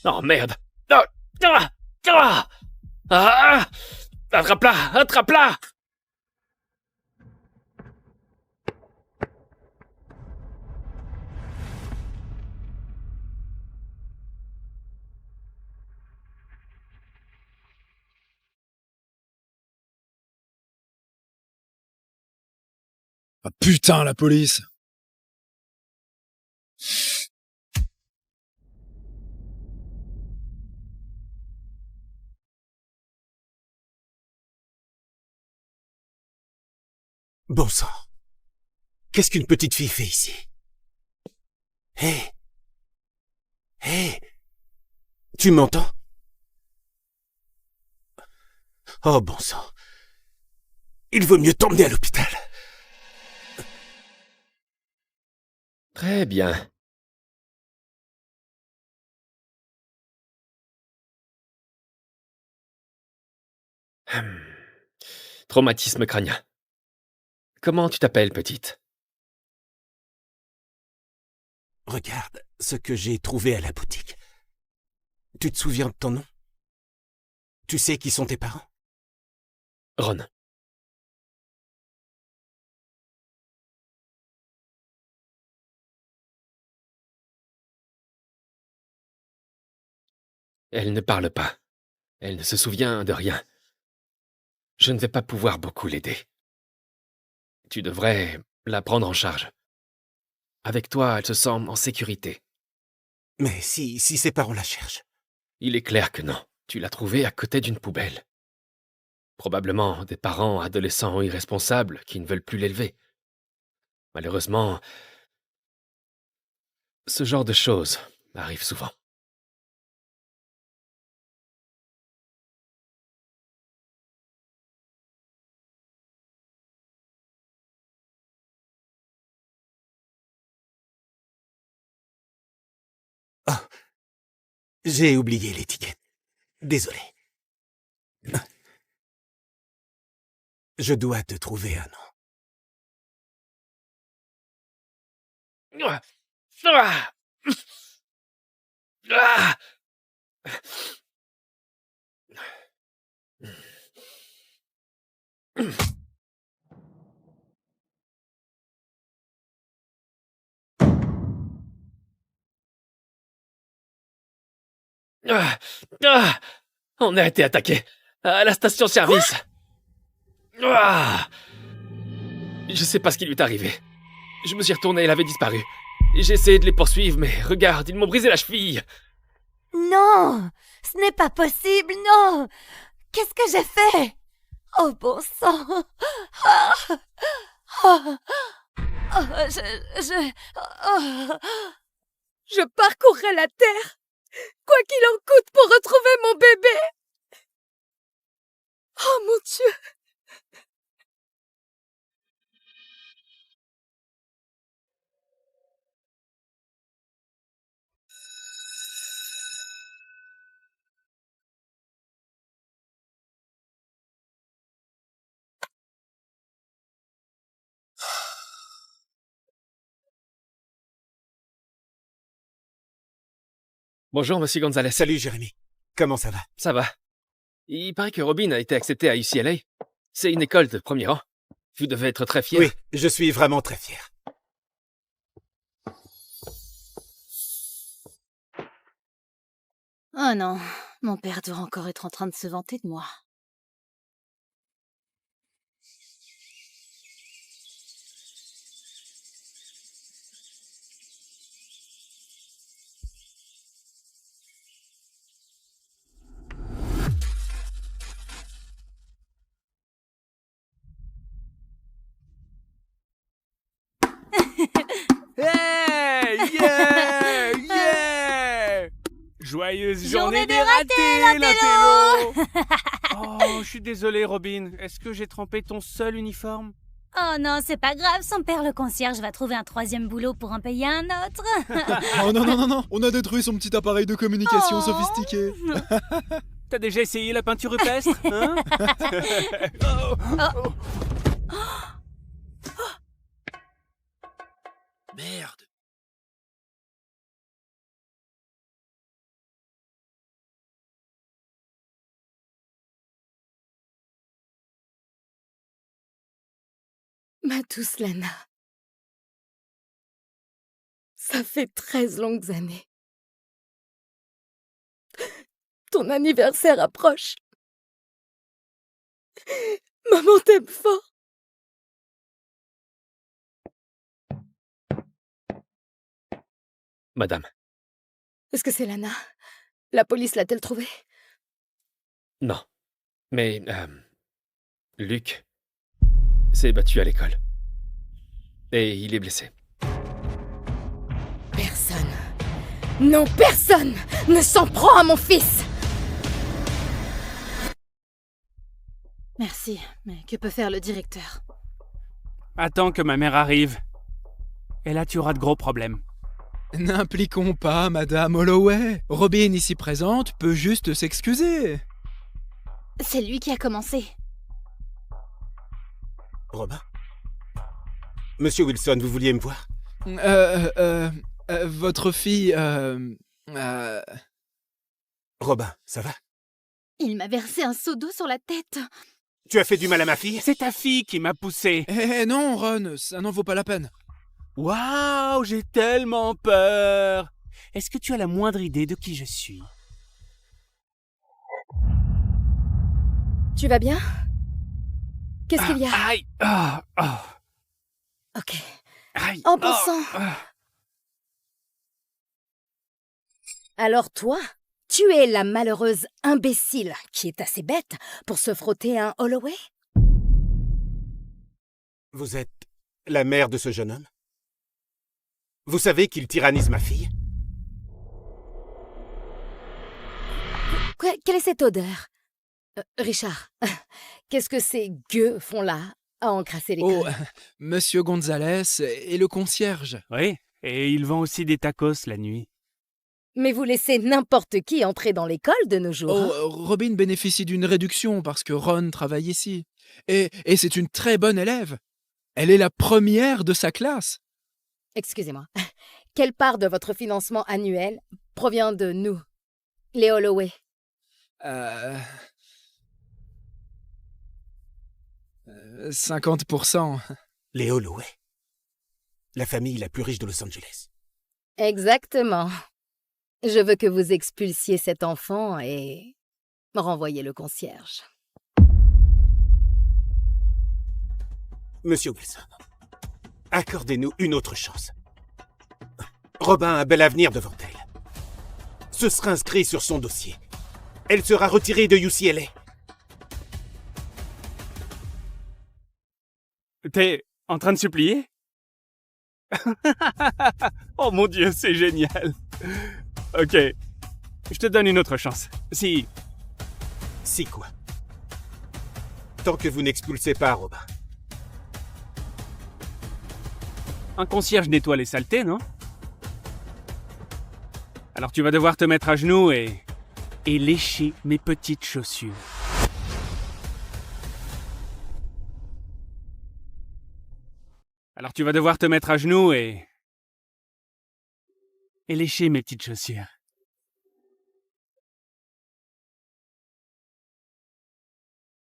Oh merde! Attrape-la! Ah putain, la police! Bon sang. Qu'est-ce qu'une petite fille fait ici? Hé! Tu m'entends? Oh bon sang. Il vaut mieux t'emmener à l'hôpital. Très bien. Traumatisme crânien. Comment tu t'appelles, petite? Regarde ce que j'ai trouvé à la boutique. Tu te souviens de ton nom? Tu sais qui sont tes parents? Ron. Elle ne parle pas. Elle ne se souvient de rien. Je ne vais pas pouvoir beaucoup l'aider. Tu devrais la prendre en charge. Avec toi, elle se sent en sécurité. Mais si ses parents la cherchent? Il est clair que non. Tu l'as trouvée à côté d'une poubelle. Probablement des parents adolescents irresponsables qui ne veulent plus l'élever. Malheureusement, ce genre de choses arrive souvent. Oh, j'ai oublié l'étiquette. Désolé. Je dois te trouver un nom. On a été attaqué à la station-service. Je sais pas ce qui lui est arrivé. Je me suis retourné, elle avait disparu. J'ai essayé de les poursuivre, mais regarde, ils m'ont brisé la cheville. Non, ce n'est pas possible, non. Qu'est-ce que j'ai fait? Oh bon sang. Je parcourrai la terre, quoi qu'il en coûte, pour retrouver mon bébé. Oh mon Dieu. Bonjour, monsieur Gonzalez. Salut, Jérémy. Comment ça va? Ça va. Il paraît que Robin a été accepté à UCLA. C'est une école de premier rang. Vous devez être très fier. Oui, je suis vraiment très fier. Oh non, mon père doit encore être en train de se vanter de moi. Hey! Yeah! Yeah! Joyeuse journée des ratés, Latello! Oh, je suis désolé, Robin. Est-ce que j'ai trempé ton seul uniforme? Oh non, c'est pas grave, son père le concierge va trouver un troisième boulot pour en payer un autre. Oh non, on a détruit son petit appareil de communication sophistiqué. T'as déjà essayé la peinture rupestre, hein? Merde. Ma douce Lana, ça fait 13 longues années. Ton anniversaire approche. Maman t'aime fort. Madame. Est-ce que c'est Lana? La police l'a-t-elle trouvée? Non. Mais, Luc s'est battu à l'école. Et il est blessé. Personne. Non, personne ne s'en prend à mon fils! Merci, mais que peut faire le directeur? Attends que ma mère arrive. Et là, tu auras de gros problèmes. N'impliquons pas Madame Holloway. Robin, ici présente, peut juste s'excuser. C'est lui qui a commencé. Robin? Monsieur Wilson, vous vouliez me voir? Votre fille, Robin, ça va? Il m'a versé un seau d'eau sur la tête. Tu as fait du mal à ma fille? C'est ta fille qui m'a poussé. Eh non, Ron, ça n'en vaut pas la peine. Waouh, j'ai tellement peur. Est-ce que tu as la moindre idée de qui je suis? Tu vas bien? Qu'est-ce qu'il y a? Aïe. Ok. Aïe. En bon sang. Alors toi, tu es la malheureuse imbécile qui est assez bête pour se frotter à un Holloway? Vous êtes la mère de ce jeune homme? Vous savez qu'il tyrannise ma fille? Quelle est cette odeur? Richard, qu'est-ce que ces gueux font là, à encrasser l'école? Oh, Monsieur Gonzalez et le concierge. Oui, et il vend aussi des tacos la nuit. Mais vous laissez n'importe qui entrer dans l'école de nos jours. Oh, Robin bénéficie d'une réduction parce que Ron travaille ici. Et c'est une très bonne élève. Elle est la première de sa classe. Excusez-moi. Quelle part de votre financement annuel provient de nous, les Holloway? 50%. Les Holloway. La famille la plus riche de Los Angeles. Exactement. Je veux que vous expulsiez cet enfant et renvoyez le concierge. Monsieur Wilson, accordez-nous une autre chance. Robin a un bel avenir devant elle. Ce sera inscrit sur son dossier. Elle sera retirée de UCLA. T'es en train de supplier? Oh mon Dieu, c'est génial. Ok, je te donne une autre chance. Si... Si quoi? Tant que vous n'expulsez pas Robin. Un concierge nettoie les saletés, non? Alors tu vas devoir te mettre à genoux et lécher mes petites chaussures. Alors tu vas devoir te mettre à genoux et lécher mes petites chaussures.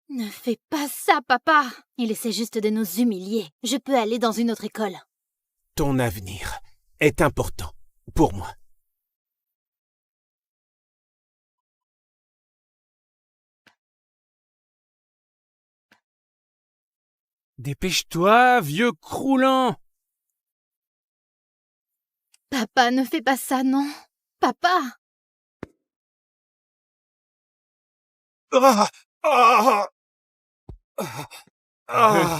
Ne fais pas ça, papa! Il essaie juste de nous humilier. Je peux aller dans une autre école. Ton avenir est important pour moi. Dépêche-toi, vieux croulant! Papa, ne fais pas ça, non! Papa! Ah, ah, ah,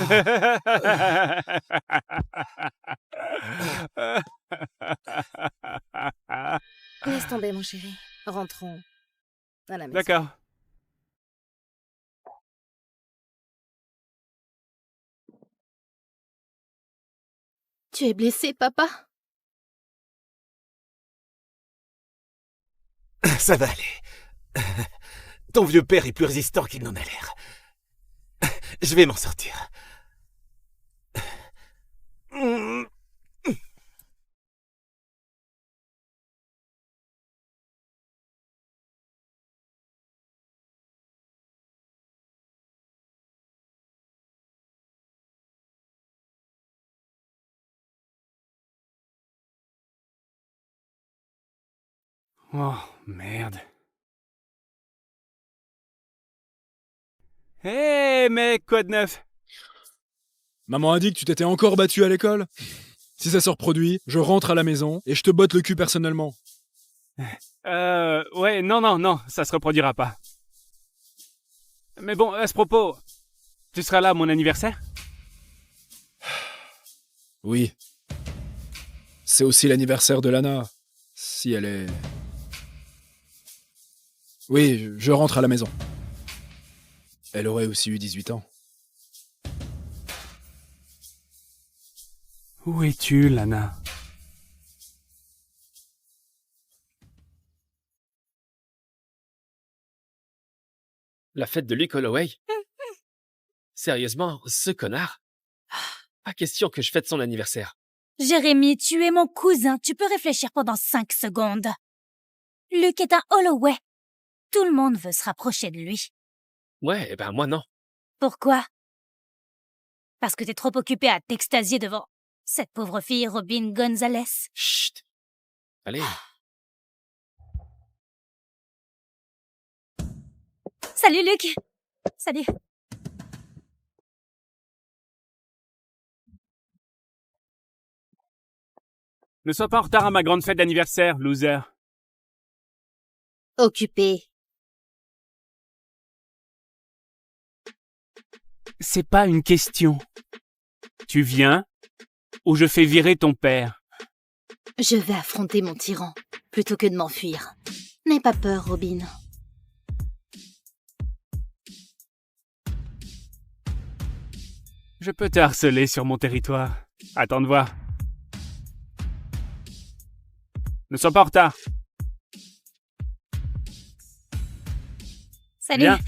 Laisse tomber, mon chéri. Rentrons à la maison. D'accord. Tu es blessé, papa? Ça va aller. Ton vieux père est plus résistant qu'il n'en a l'air. Je vais m'en sortir. Oh, merde. Hé, mec, quoi de neuf? Maman a dit que tu t'étais encore battu à l'école. Si ça se reproduit, je rentre à la maison et je te botte le cul personnellement. Ouais, non, ça se reproduira pas. Mais bon, à ce propos, tu seras là à mon anniversaire? Oui. C'est aussi l'anniversaire de Lana. Si elle est... Oui, je rentre à la maison. Elle aurait aussi eu 18 ans. Où es-tu, Lana? La fête de Luke Holloway? Sérieusement, ce connard? Pas question que je fête son anniversaire. Jérémy, tu es mon cousin, tu peux réfléchir pendant 5 secondes. Luke est un Holloway. Tout le monde veut se rapprocher de lui. Ouais, eh ben moi non. Pourquoi? Parce que t'es trop occupé à t'extasier devant cette pauvre fille Robin Gonzalez. Chut. Allez. Salut Luke. Salut. Ne sois pas en retard à ma grande fête d'anniversaire, loser. Occupé. C'est pas une question. Tu viens ou je fais virer ton père. Je vais affronter mon tyran, plutôt que de m'enfuir. N'aie pas peur, Robin. Je peux te harceler sur mon territoire. Attends de voir. Ne sois pas en retard. Salut. Viens.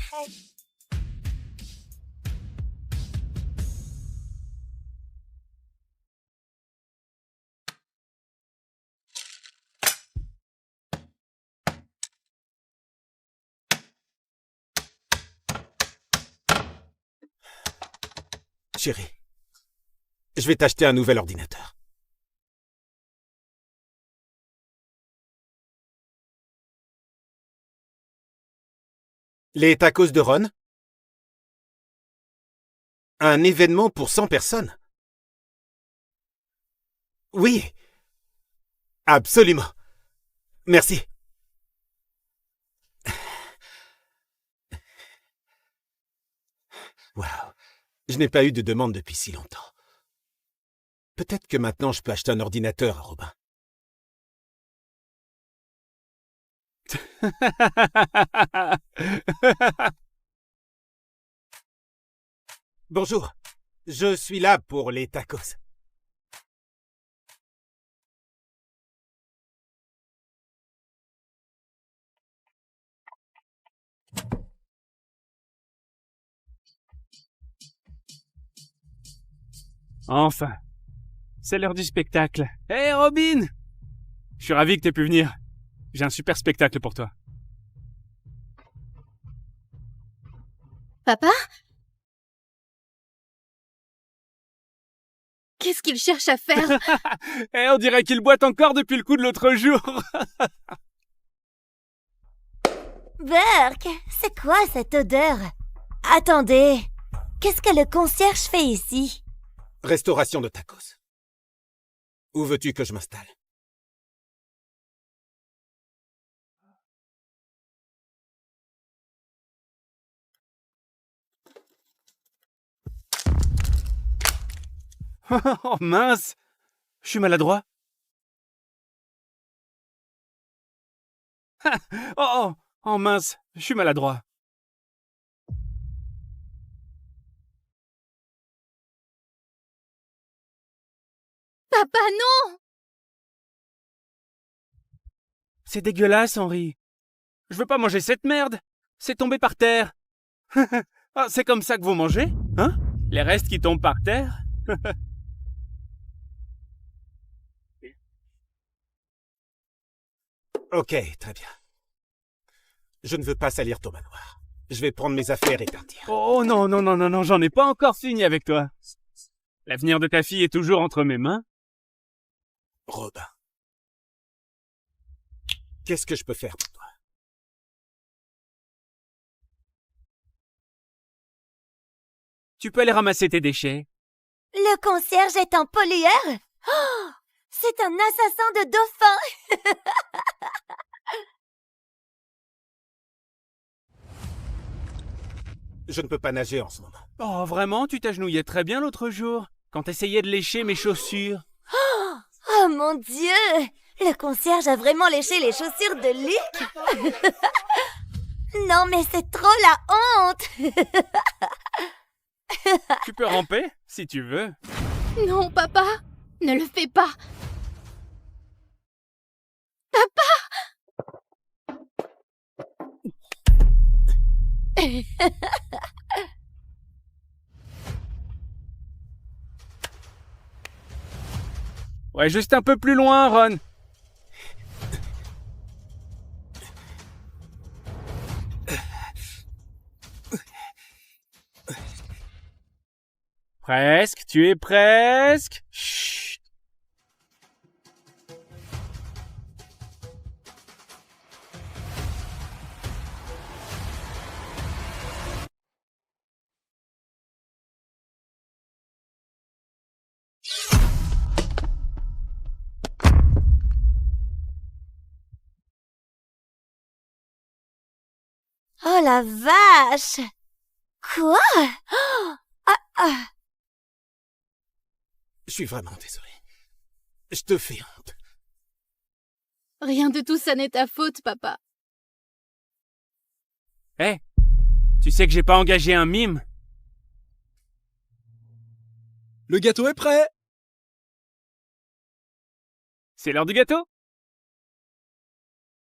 Chérie, je vais t'acheter un nouvel ordinateur. Les tacos de Ron? Un événement pour 100 personnes? Oui, absolument. Merci. Waouh, je n'ai pas eu de demande depuis si longtemps. Peut-être que maintenant je peux acheter un ordinateur à Robin. Bonjour, je suis là pour les tacos. Enfin, c'est l'heure du spectacle. Hé, Robin! Je suis ravi que t'aies pu venir. J'ai un super spectacle pour toi. Papa? Qu'est-ce qu'il cherche à faire? Eh, on dirait qu'il boite encore depuis le coup de l'autre jour. Burke, c'est quoi cette odeur? Attendez, qu'est-ce que le concierge fait ici? Restauration de tacos. Où veux-tu que je m'installe? Oh mince! Je suis maladroit. Oh mince, je suis maladroit. Papa, non! C'est dégueulasse, Henri. Je veux pas manger cette merde. C'est tombé par terre. Ah, c'est comme ça que vous mangez, hein? Les restes qui tombent par terre? Ok, très bien. Je ne veux pas salir ton manoir. Je vais prendre mes affaires et partir. Oh non, non, non, non, non, j'en ai pas encore fini avec toi. L'avenir de ta fille est toujours entre mes mains. Robin. Qu'est-ce que je peux faire pour toi? Tu peux aller ramasser tes déchets. Le concierge est un pollueur? Oh, c'est un assassin de dauphins! Je ne peux pas nager en ce moment. Oh, vraiment, tu t'agenouillais très bien l'autre jour, quand t'essayais de lécher mes chaussures. Oh mon Dieu! Le concierge a vraiment léché les chaussures de Luke? Non, mais c'est trop la honte. Tu peux ramper, si tu veux. Non, papa, ne le fais pas. Ouais, juste un peu plus loin, Ron. Presque, tu es presque. Chut. Oh la vache! Quoi? Je suis vraiment désolé. Je te fais honte. Rien de tout ça n'est ta faute, papa. Hé, tu sais que j'ai pas engagé un mime? Le gâteau est prêt! C'est l'heure du gâteau?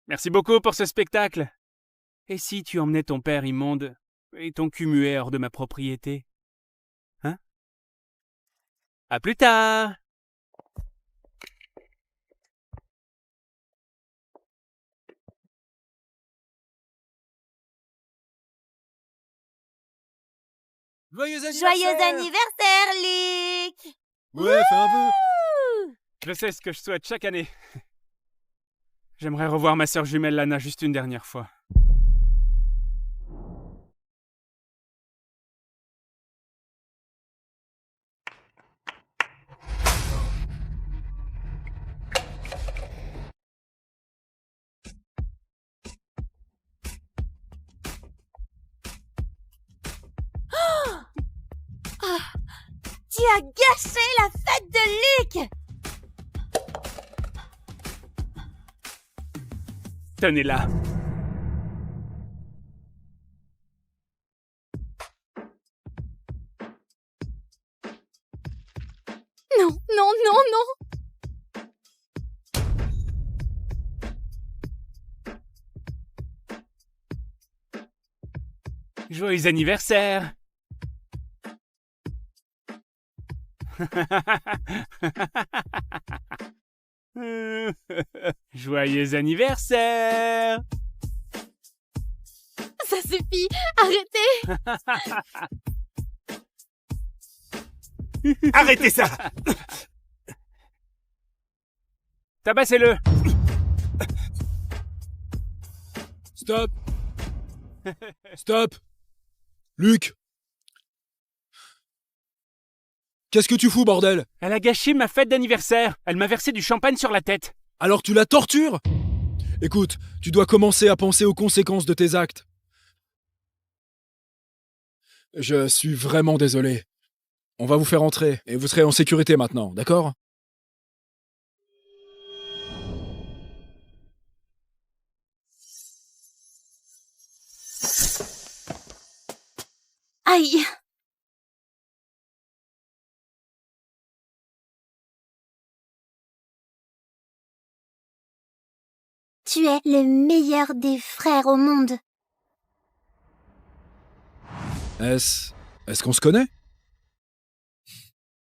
Merci beaucoup pour ce spectacle. Et si tu emmenais ton père immonde et ton cul muet hors de ma propriété? Hein? À plus tard! Joyeux anniversaire! Joyeux anniversaire, Luc! Ouais, fais un vœu! Je sais ce que je souhaite chaque année. J'aimerais revoir ma sœur jumelle Lana juste une dernière fois. Tu as gâché la fête de Luc! Tenez-la. Non, non, non, non! Joyeux anniversaire! Joyeux anniversaire! Ça suffit! Arrêtez! Arrêtez ça! Tabassez-le! Stop! Stop! Luc! Qu'est-ce que tu fous, bordel? Elle a gâché ma fête d'anniversaire. Elle m'a versé du champagne sur la tête. Alors tu la tortures? Écoute, tu dois commencer à penser aux conséquences de tes actes. Je suis vraiment désolé. On va vous faire entrer et vous serez en sécurité maintenant, d'accord? Aïe! Tu es le meilleur des frères au monde. Est-ce qu'on se connaît?